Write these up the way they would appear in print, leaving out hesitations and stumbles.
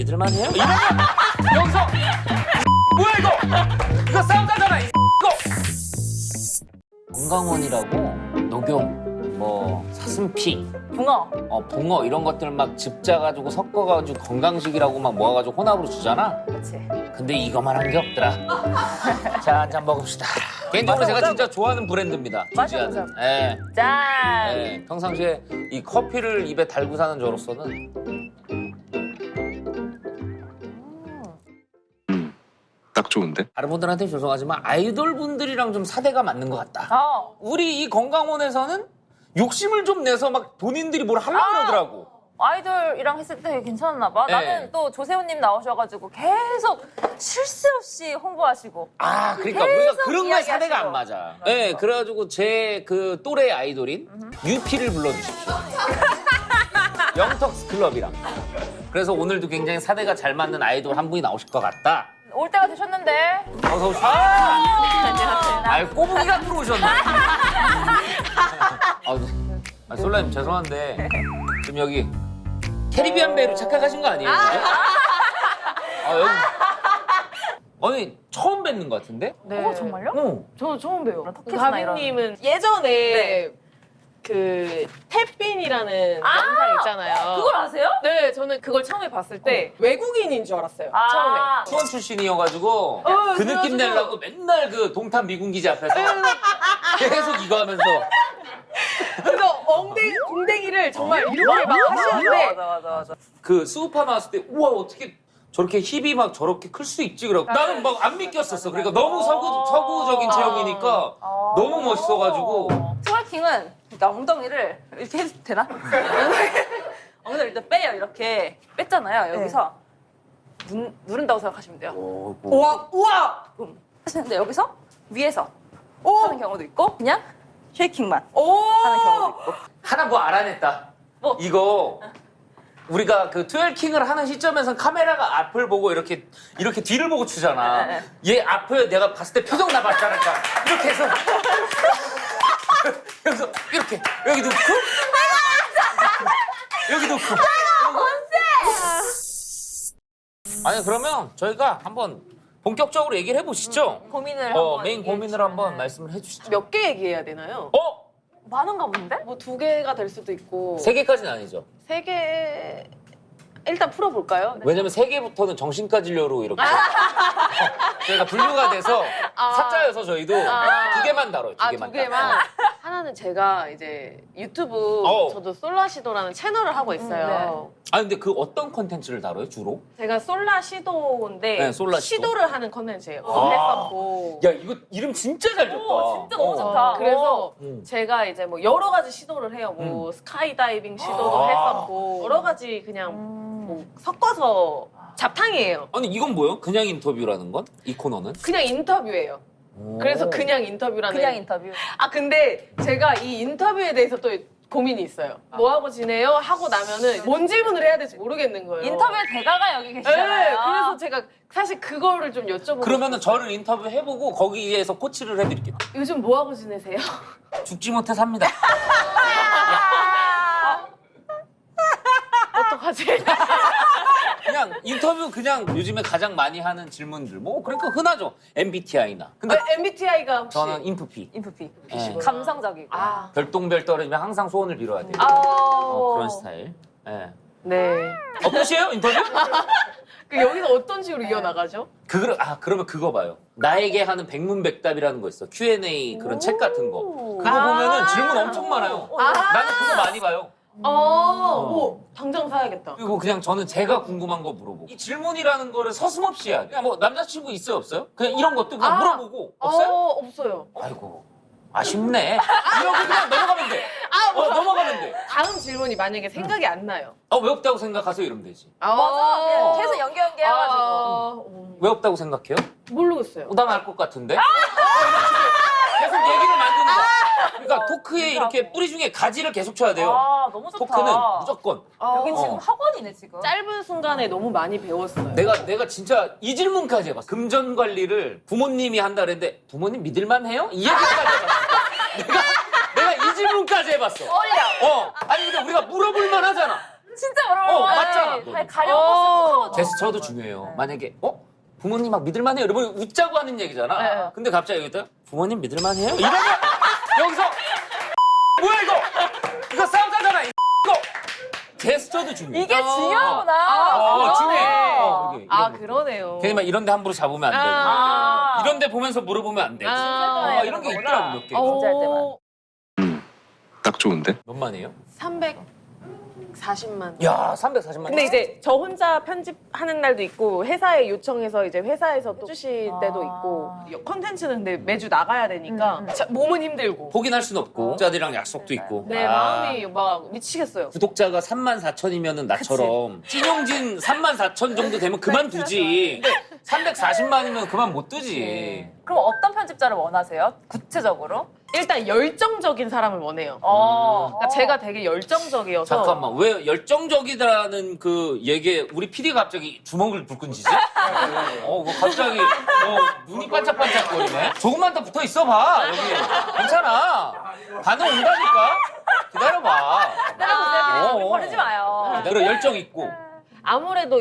믿을만해요? 이러면 여기서 뭐야 이거 싸우자잖아 이거. 건강원이라고 녹용, 뭐 사슴피, 붕어. 붕어 이런 것들 막 즙 짜가지고 섞어가지고 건강식이라고 막 모아가지고 혼합으로 주잖아. 그렇지. 근데 이거만 한 게 없더라. 자, 한 잔 먹읍시다. 개인적으로 제가 진짜 좋아하는 브랜드입니다. 맞아, 주지아는. 맞아. 예. 짠. 예. 평상시에 이 커피를 입에 달고 사는 저로서는 딱 좋은데? 다른 분들한테 죄송하지만 아이돌 분들이랑 좀 사대가 맞는 것 같다. 우리 이 건강원에서는 욕심을 좀 내서 막 본인들이 뭘 하려고 그러더라고. 아이돌이랑 했을 때 괜찮았나 봐. 네. 나는 또 조세호님 나오셔가지고 계속 쉴 새 없이 홍보하시고. 아, 그러니까 우리가 계속 그런 거에 사대가 이야기하시고. 안 맞아. 예, 그래가지고 제 그 또래 아이돌인 유피를 불러주십시오. 영턱스 클럽이랑. 그래서 오늘도 굉장히 사대가 잘 맞는 아이돌 한 분이 나오실 것 같다. 올 때가 되셨는데. 어서 오십시오. 아유, 꼬부기가 들어오셨네. 솔라님 죄송한데 지금 여기 캐리비안 베이로 착각하신 거 아니에요? 여기. 아니 처음 뵙는 것 같은데? 네. 정말요? 저 처음 봬요. 터키스나 이런. 가빈님은 예전에 네. 그 탭빈이라는 영상 있잖아요. 그걸 아세요? 네, 저는 그걸 처음에 봤을 때 외국인인 줄 알았어요. 아. 처음에. 수원 출신이어가지고 그 느낌 그래가지고. 내려고 맨날 그 동탄 미군기지 앞에서 계속 이거 하면서 그래서 공댕이를 정말 이렇게 막 하시는데 맞아. 그 수우파 나왔을 때 우와 어떻게 저렇게 힙이 막 저렇게 클 수 있지? 그러고 나는 막 안 믿겼었어. 그러니까 너무 서구적인 체형이니까 너무 멋있어가지고 트월킹은 그러니까 엉덩이를 이렇게 해도 되나? 엉덩이를 일단 빼요. 이렇게 뺐잖아요. 여기서 누른다고 생각하시면 돼요. 우와! 하시는데 여기서 위에서 오! 하는 경우도 있고 그냥 쉐이킹만 오! 하는 경우도 있고. 하나 뭐 알아냈다. 뭐? 이거 우리가 그 트웰킹을 하는 시점에선 카메라가 앞을 보고 이렇게 뒤를 보고 추잖아. 네. 얘 앞에 내가 봤을 때 표정 나봤잖아. 이렇게 해서 여기서 이렇게 여기 놓고 여기 놓고. 아니 그러면 저희가 한번 본격적으로 얘기를 해보시죠. 고민을 한번 메인 얘기해 고민을 한번 주시면은. 말씀을 해주시죠. 몇 개 얘기해야 되나요? 많은가 본데? 뭐 2개가 될 수도 있고 3개까지는 아니죠. 3개 일단 풀어볼까요? 왜냐면 3개부터는 정신과 진료로 이렇게 저희가 분류가 돼서 사자여서 저희도 2개만 다뤄요. 2개만. 2개만. 하나는 제가 이제 유튜브 저도 솔라시도라는 채널을 하고 있어요. 아 근데 그 어떤 컨텐츠를 다뤄요 주로? 제가 솔라시도인데 네, 솔라시도. 시도를 하는 컨텐츠예요. 아. 했었고. 야 이거 이름 진짜 잘 줬다. 진짜 너무 좋다. 그래서 음. 제가 이제 뭐 여러 가지 시도를 해요. 뭐 스카이다이빙 시도도 했었고 여러 가지 그냥 뭐 섞어서 잡탕이에요. 아니 이건 뭐예요? 그냥 인터뷰라는 건? 이 코너는? 그냥 인터뷰예요. 그래서 그냥 인터뷰라는. 그냥 인터뷰. 아 근데 제가 이 인터뷰에 대해서 또 고민이 있어요. 뭐 하고 지내요? 하고 나면은 뭔 질문을 해야 될지 모르겠는 거예요. 인터뷰의 대가가 여기 네, 계시잖아요. 그래서 제가 사실 그거를 좀 여쭤보고. 그러면은 저를 인터뷰 해보고 거기에서 코치를 해드릴게요. 요즘 뭐 하고 지내세요? 죽지 못해 삽니다. 어떡하지? 그냥 인터뷰 그냥 요즘에 가장 많이 하는 질문들 뭐 그러니까 흔하죠. MBTI나. 근데 MBTI가 혹시? 저는 인프피. 인프피. 네. 감성적이고. 아, 별똥별 떨어지면 항상 소원을 빌어야 돼요. 그런 스타일. 네. 네. 끝이에요 인터뷰? 그 여기서 어떤 식으로 이어나가죠? 그러면 그거 봐요. 나에게 하는 백문백답이라는 거 있어. Q&A 그런 책 같은 거. 그거 보면은 질문 엄청 많아요. 나는 그거 많이 봐요. 오, 당장 사야겠다. 그리고 그냥 저는 제가 궁금한 거 물어보고. 이 질문이라는 거를 서슴없이 해야 돼. 그냥 뭐 남자친구 있어요 없어요? 그냥 이런 것도 그냥 물어보고. 없어요? 없어요. 아이고 아쉽네. 이러고 그냥 넘어가면 돼. 넘어가면 돼. 다음 질문이 만약에 생각이 안 나요. 왜 없다고 생각하세요? 이러면 되지. 맞아. 계속 연계해가지고. 왜 없다고 생각해요? 모르겠어요. 난 알 것 같은데? 계속 얘기를 만드는 거야. 그러니까 토크에 이렇게 뿌리 중에 가지를 계속 쳐야 돼요. 너무 좋다. 토크는 무조건. 여기 지금 학원이네 지금. 짧은 순간에 너무 많이 배웠어요. 내가 진짜 이 질문까지 해봤어. 금전 관리를 부모님이 한다 그랬는데 부모님 믿을만 해요? 이 얘기까지 해봤어. 내가 이 질문까지 해봤어. 어려. 아니 근데 우리가 물어볼만 하잖아. 진짜 뭐라고 맞잖아. 가려고 꼭 하거든. 제스처도 중요해요. 만약에 부모님 막 믿을만해요. 여러분 웃자고 하는 얘기잖아. 네. 근데 갑자기 여기다 부모님 믿을만해요? 이러면 여기서 뭐야 이거 싸우자잖아. 이거 제스처도 중요해. 이게 중요하구나. 중요해. 그러네. 이게 아, 이런 거. 그러네요. 괜히 막 이런 데 함부로 잡으면 안 되고. 아. 이런 데 보면서 물어보면 안 되고. 이런 게 있더라고 몇 개. 진짜 할 때만. 딱 좋은데? 몇만 해요? 340만. 야 340만. 근데 이제 저 혼자 편집하는 날도 있고 회사에 요청해서 이제 회사에서 또 해주실 때도 있고 컨텐츠는 근데 매주 나가야 되니까 몸은 힘들고 포기할 수는 없고 구독자들이랑 약속도 있고. 네 마음이 막 미치겠어요. 구독자가 34,000이면은 나처럼 찐용진 34,000 정도 되면 그만두지. 340만이면 그만 못 두지. 그럼 어떤 편집자를 원하세요? 구체적으로? 일단 열정적인 사람을 원해요. 그러니까 제가 되게 열정적이어서 잠깐만 왜 열정적이다라는 그 얘기에 우리 PD가 갑자기 주먹을 불끈 쥐지? 뭐 갑자기 눈이 반짝반짝거리네. 조금만 더 붙어 있어봐 여기. 괜찮아. 반응 온다니까. 기다려봐. 우리 버리지 마요. 그래 열정 있고. 아무래도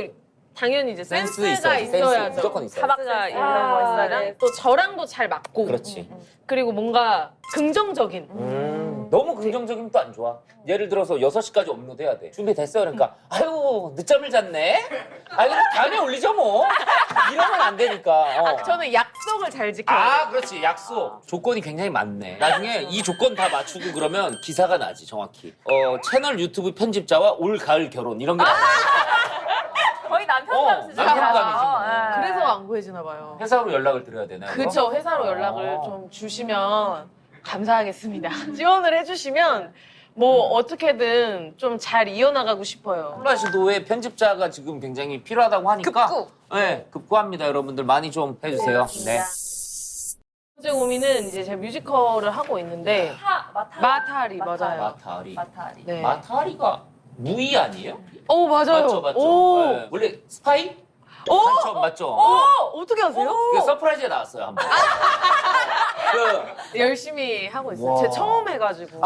당연히 이제 센스 센스가 있어야지. 센스 있어야죠. 무조건 있어야지. 사박자 이런 거 있어야 또 저랑도 잘 맞고 그렇지. 그리고 뭔가 긍정적인 너무 긍정적이면 또 안 좋아. 예를 들어서 6시까지 업로드해야 돼. 준비됐어요? 그러니까 아유 늦잠을 잤네? 아유 다음에 올리죠 뭐. 이러면 안 되니까. 저는 약속을 잘 지켜요. 그렇지. 약속. 조건이 굉장히 많네. 나중에 이 조건 다 맞추고 그러면 기사가 나지, 정확히. 채널 유튜브 편집자와 올 가을 결혼 이런 게 나와. 거의 남편감이지. 남편감이지 뭐. 그래서 안 구해지나 봐요. 회사로 연락을 드려야 되나요? 그쵸. 회사로 연락을 좀 주시면 감사하겠습니다. 지원을 해주시면 뭐 어떻게든 좀 잘 이어나가고 싶어요. 콜라시도에 편집자가 지금 굉장히 필요하다고 하니까 급구. 네, 급구합니다. 여러분들 많이 좀 해주세요. 네. 번째 고민은 이제 제가 뮤지컬을 하고 있는데 마타리 맞아요. 마타리. 마타리. 네. 마타리가 무이 아니에요? 오 맞아요. 맞죠. 오, 네. 원래 스파이? 오! 간첩 맞죠? 어떻게 아세요? 그 서프라이즈에 나왔어요 한 번. 열심히 하고 있어요. 와. 제 처음 해가지고.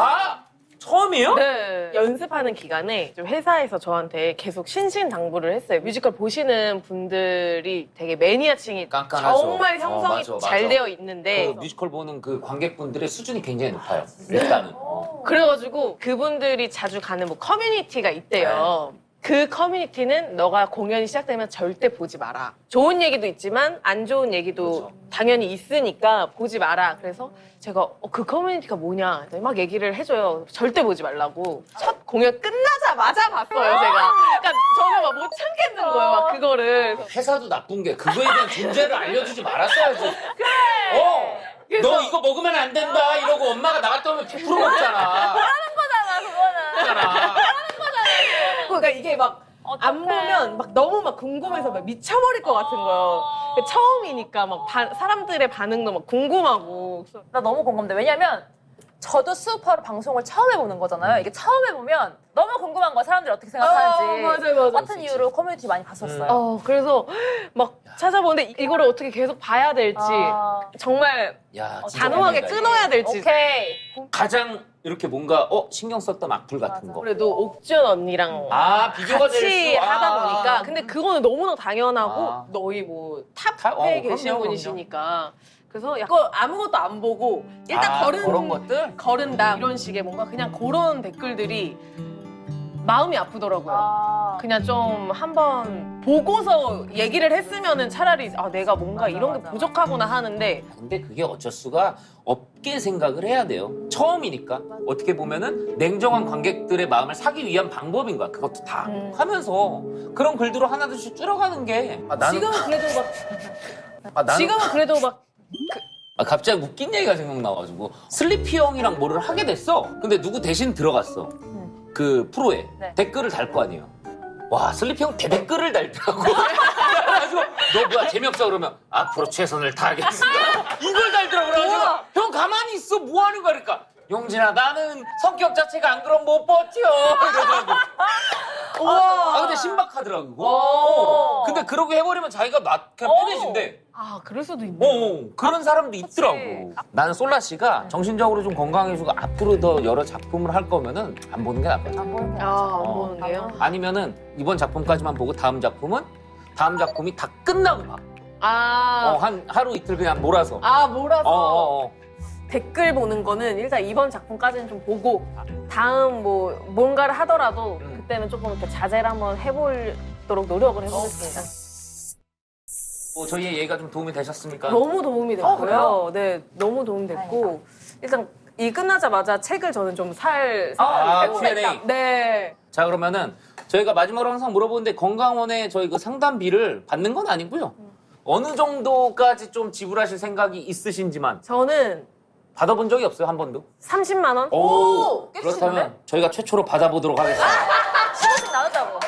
처음이에요? 네. 연습하는 기간에 좀 회사에서 저한테 계속 신신당부를 했어요. 뮤지컬 보시는 분들이 되게 매니아층이 깐깐하죠. 정말 형성이 맞아. 잘 되어 있는데 그 뮤지컬 보는 그 관객분들의 수준이 굉장히 높아요. 일단은. 그래가지고 그분들이 자주 가는 뭐 커뮤니티가 있대요. 그 커뮤니티는 너가 공연이 시작되면 절대 보지 마라. 좋은 얘기도 있지만 안 좋은 얘기도 그렇죠. 당연히 있으니까 보지 마라. 그래서 제가 그 커뮤니티가 뭐냐 막 얘기를 해줘요. 절대 보지 말라고. 첫 공연 끝나자마자 봤어요, 제가. 그러니까 저는 막 못 참겠는 거예요, 막 그거를. 회사도 나쁜 게 그거에 대한 존재를 알려주지 말았어야지. 그래. 너 이거 먹으면 안 된다 이러고 엄마가 나갔다 오면 100% 먹잖아. 그거는. 그러니까 이게 막 안 보면 막 너무 막 궁금해서 막 미쳐버릴 것 같은 거예요. 처음이니까 막 사람들의 반응도 막 궁금하고. 그래서 나 너무 공감돼. 왜냐면 저도 수우파로 방송을 처음 해보는 거잖아요. 이게 처음 해보면 너무 궁금한 거야. 사람들이 어떻게 생각하는지. 맞아요. 같은 이유로 커뮤니티 많이 봤었어요. 그래서 막 찾아보는데 이거를 어떻게 계속 봐야 될지 정말 야, 진짜 단호하게 고민이다, 끊어야 이게. 될지. 오케이. 가장 이렇게 뭔가 신경 썼던 악플 같은 거. 그래도 옥주현 언니랑 비교가 될 같이 수. 하다 보니까 근데 그거는 너무나 당연하고 아. 너희 뭐 다- 탑에 계신 그럼요. 분이시니까 그래서 약간 아무것도 안 보고 일단 그런 것들? 거른다 이런 식의 뭔가 그냥 그런 댓글들이 마음이 아프더라고요. 그냥 좀 한번 보고서 얘기를 했으면은 차라리 내가 뭔가 이런 게 부족하구나 하는데 근데 그게 어쩔 수가 없게 생각을 해야 돼요. 처음이니까. 어떻게 보면은 냉정한 관객들의 마음을 사기 위한 방법인 거야. 그것도 다 하면서 그런 글들로 하나둘씩 줄여가는 게. 지금은 그래도 막 지금은 그래도 막 갑자기 웃긴 얘기가 생각나가지고 슬리피 형이랑 뭐를 하게 됐어. 근데 누구 대신 들어갔어. 그 프로에 네. 댓글을 달 거 아니에요. 와 슬리피 형 대댓글을 달더라고. 그래가지고 너 뭐야 재미없어 그러면 앞으로 최선을 다하겠습니다. 이걸 달더라고. 그래가지고 형 가만히 있어 뭐 하는 거야 그러니까 용진아 나는 성격 자체가 안 그럼 못 버텨 이러더라고. 근데 신박하더라고. 근데 근데 그렇게 해버리면 자기가 그냥 편해진대. 아, 그럴 수도 있네. 그런 사람도 있더라고. 나는 솔라 씨가 정신적으로 좀 건강해지고 앞으로 더 여러 작품을 할 거면은 안 보는 게 나을 것 같아. 안 보는 게 아, 안 보는 게요? 아니면은 이번 작품까지만 보고 다음 작품이 다 끝나고 봐. 아, 한 하루 이틀 그냥 몰아서. 몰아서. 댓글 보는 거는 일단 이번 작품까지는 좀 보고 다음 뭐 뭔가를 하더라도 그때는 조금 이렇게 자제를 한번 해보도록 노력을 해보겠습니다. 저희의 얘기가 좀 도움이 되셨습니까? 너무 도움이 됐고요. 그래요? 네, 너무 도움이 됐고 일단 이 끝나자마자 책을 저는 좀 살 아, 생각이 Q&A. 네. 자, 그러면은 저희가 마지막으로 항상 물어보는데 건강원에 저희 그 상담비를 받는 건 아니고요. 어느 정도까지 좀 지불하실 생각이 있으신지만 저는 받아본 적이 없어요, 한 번도. 30만 원? 오, 꽤 그렇다면 주시는데? 저희가 최초로 받아보도록 하겠습니다. 10원씩 나눈다고.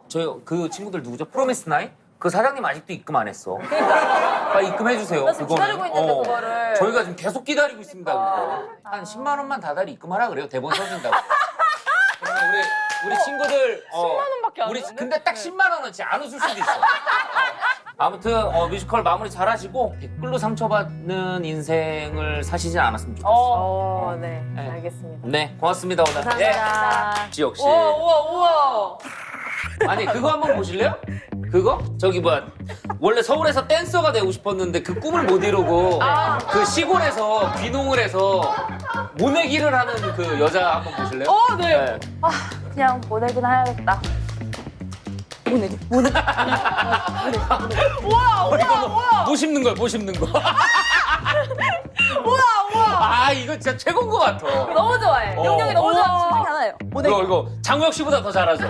저희 그 친구들 누구죠? 프로미스 나이? 그 사장님 아직도 입금 안 했어. 그러니까. 빨리 입금해주세요. 나 지금 기다리고 있는데, 그거를. 저희가 지금 계속 기다리고 있습니다. 그거. 한 10만 원만 다달이 입금하라 그래요. 대본 써준다고. 그러면 우리 친구들 10만 원밖에 안 우리 하는데? 근데 딱 10만 원은 진짜 안 웃을 수도 있어. 아무튼 뮤지컬 마무리 잘하시고 댓글로 상처받는 인생을 사시진 않았으면 좋겠어요. 네. 네. 알겠습니다. 네, 고맙습니다 오늘. 감사합니다. 지혁 씨. 우와. 아니 그거 한번 보실래요? 그거? 저기 뭐야 원래 서울에서 댄서가 되고 싶었는데 그 꿈을 못 이루고 그 시골에서 귀농을 해서 모내기를 하는 그 여자 한번 보실래요? 네. 그냥 보내긴 해야겠다. 뭐 씹는 거야, 뭐 씹는 거. 아 이거 진짜 최고인 것 같아. 너무 좋아해. 용량이 너무 좋아하는 친구 중에 하나예요. 이거 장우혁 씨보다 더 잘하죠.